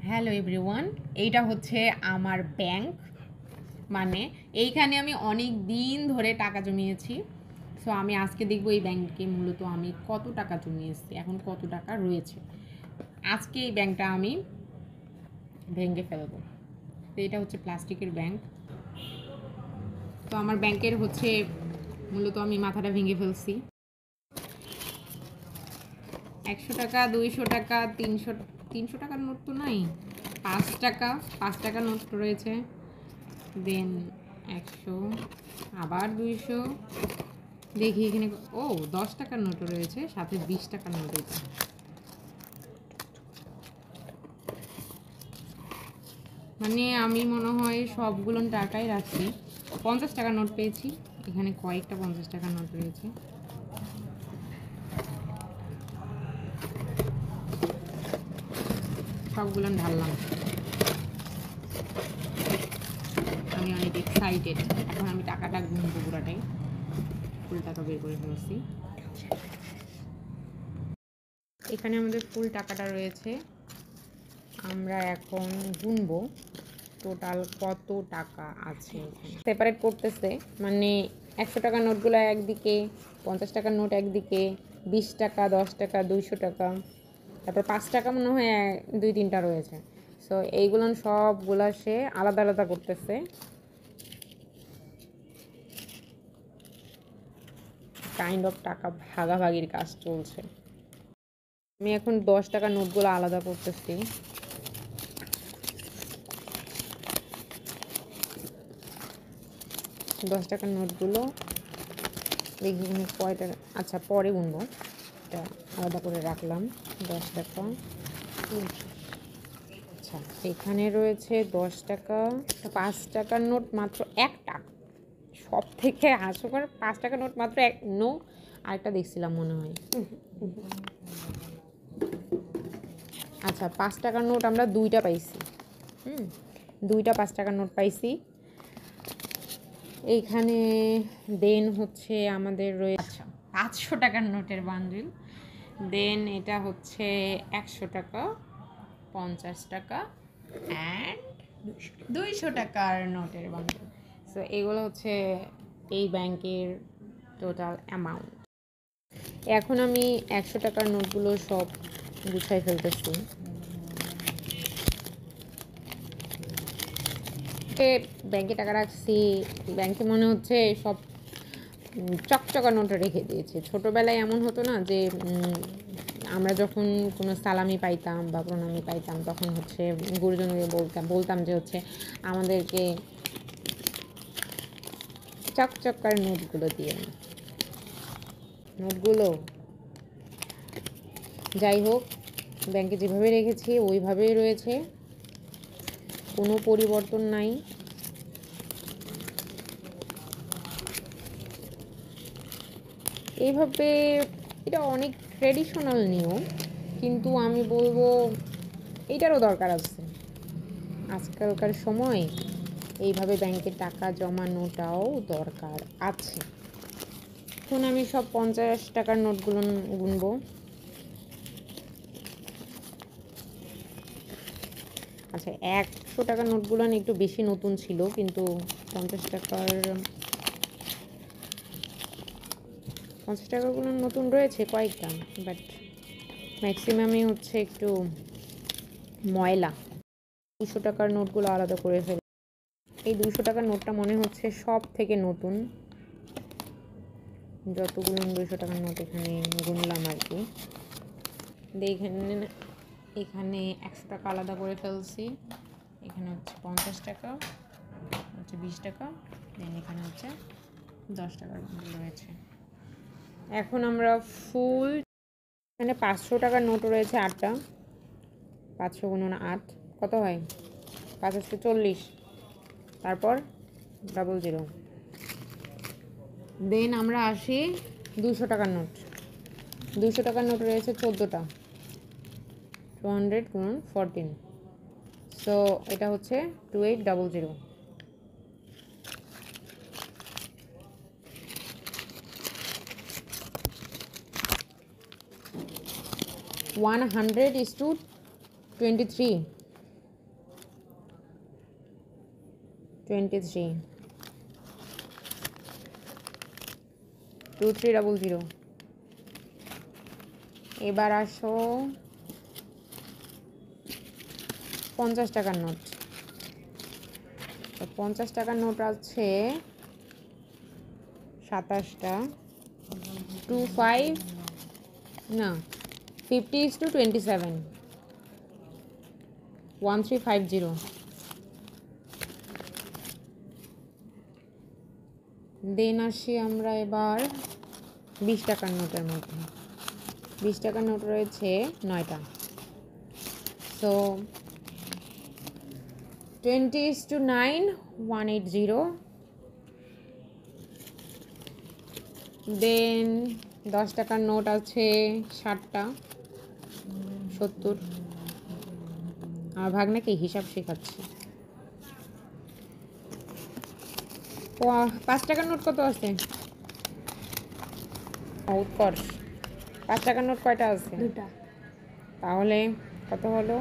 Hello everyone, এইটা হচ্ছে আমার ব্যাংক। মানে এইখানে আমি অনেক দিন ধরে টাকা জমিয়েছি। সো আমি আজকে দেখব এই ব্যাংকে মূলত আমি কত টাকা জমিয়েছি, এখন কত টাকা রয়েছে। আজকে এই ব্যাংকটা আমি ভেঙে ফেলবো। তো এটা হচ্ছে প্লাস্টিকের ব্যাংক। তো আমার ব্যাংকের হচ্ছে মূলত আমি মাথাটা ভেঙে ফেলছি। 100 টাকা, 200 টাকা, 300 টাকার নোট তো নাই। 5 টাকার নোট রয়েছে, দেন 100, আবার 200। দেখি এখানে 10 টাকার নোটও রয়েছে, সাথে 20 টাকার নোট। এটা মানে আমি মনে হয় সবগুলো টাকাই রাখছি। 50 টাকার নোট পেয়েছি, এখানে কয়েকটা 50 টাকার নোট রয়েছে। সবগুলো ঢাললাম। আমি অনেক এক্সাইটেড। এখন আমি টাকাটা গুনবো পুরাটাই। ফুল টাকা বের করে ফেলছি। এখানে আমাদের ফুল টাকাটা রয়েছে। আমরা এখন গুনবো টোটাল কত টাকা আছে। সেপারেট করতেছে, মানে 100 টাকার নোটগুলো একদিকে, 50 টাকার নোট একদিকে, 20 টাকা, 10 টাকা, 200 টাকা, তারপর 5 টাকা মনে হয় 2-3টা রয়েছে। সো এইগুলো সবগুলা সে আলাদা আলাদা করতেছে। কাইন্ড অফ টাকা ভাগাভাগির কাজ চলছে। আমি এখন 10 টাকার নোটগুলো আলাদা করতেছি। 10 টাকার নোটগুলো দেখি কয়টা। আচ্ছা, পরে গুনবো। এটা আলাদা করে রাখলাম। 10 টাকা। আচ্ছা, এখানে রয়েছে 10 টাকা। 5 টাকার নোট মাত্র একটা। সব থেকে হাস্যকর, 5 টাকার নোট মাত্র এক। নো, আরেকটা দেখছিলাম মনে হয়। আচ্ছা, 5 টাকার নোট আমরা 2টা পাইছি। 2টা 5 টাকার নোট পাইছি এইখানে। দেন হচ্ছে আমাদের রয়েছে 500 টাকার নোটের বান্ডিল। দেন এটা হচ্ছে 100 টাকা, 50 টাকা অ্যান্ড 200 টাকার নোটের বান্ডিল। সো এগুলো হচ্ছে এই ব্যাংকের টোটাল অ্যামাউন্ট। এখন আমি 100 টাকার নোটগুলো সব গুছাই ফেলতেছি। ব্যাংকে টাকা রাখছি, ব্যাংকে মনে হচ্ছে সব চকচকা নোটে রেখে দিয়েছে। ছোটোবেলায় এমন হতো না যে আমরা যখন কোনো সালামি পাইতাম বা প্রণামী পাইতাম, তখন হচ্ছে গুরুজনকে বলতাম যে হচ্ছে আমাদেরকে চকচকার নোটগুলো দিয়ে। নোটগুলো যাই হোক, ব্যাংকে যেভাবে রেখেছি ওইভাবেই রয়েছে, কোনো পরিবর্তন নাই। এইভাবে এটা অনেক ট্রেডিশনাল নিয়ম, কিন্তু আমি বলবো এইটারও দরকার আছে। আজকালকার সময় এইভাবে ব্যাংকে টাকা জমানোটাও দরকার আছে। এখন আমি সব 50 টাকার নোটগুলো গুনবো। আচ্ছা, 100 টাকার নোটগুলো একটু বেশি নতুন ছিল, কিন্তু 50 টাকাগুলো নতুন রয়েছে কয়েকটা, বাট ম্যাক্সিমামই হচ্ছে একটু ময়লা। 200 টাকার নোটগুলো আলাদা করে ফেল। এই 200 টাকার নোটটা মনে হচ্ছে সব থেকে নতুন। যতগুলো 200 টাকার নোট এখানে গুনলাম আর কি। এখানে 100 টাকা আলাদা করে ফেলছি। এখানে হচ্ছে 50 টাকা, হচ্ছে 20 টাকা, দেন এখানে হচ্ছে 10 টাকার রয়েছে। এখন আমরা ফুল, এখানে 500 টাকার নোট রয়েছে 8টা। 500 গুণন 8 কত হয়? 5 40, তারপর 00। দেন আমরা আসি 200 টাকার নোট। 200 টাকার নোট রয়েছে 14টা। 200 গুণন 14। সো এটা হচ্ছে 2800। 100 is to 23। 23 2300। এবার আসো 50 টাকার নোট। তো 50 টাকার নোট আছে 27টা। 25 না 50:27 1350। দেন আসি আমরা এবার 20 টাকার নোটের মধ্যে। 20 টাকার নোট রয়েছে 9টা। সো 20:9 180। দেন 10 টাকার নোট আছে 60টা 70। আমার ভাগ্নাকে হিসাব শেখাচ্ছে। 5 টাকার নোট কত আছে? উৎকর্ষ 5 টাকার নোট কয়টা আছে? 2টা। তাহলে কত হলো?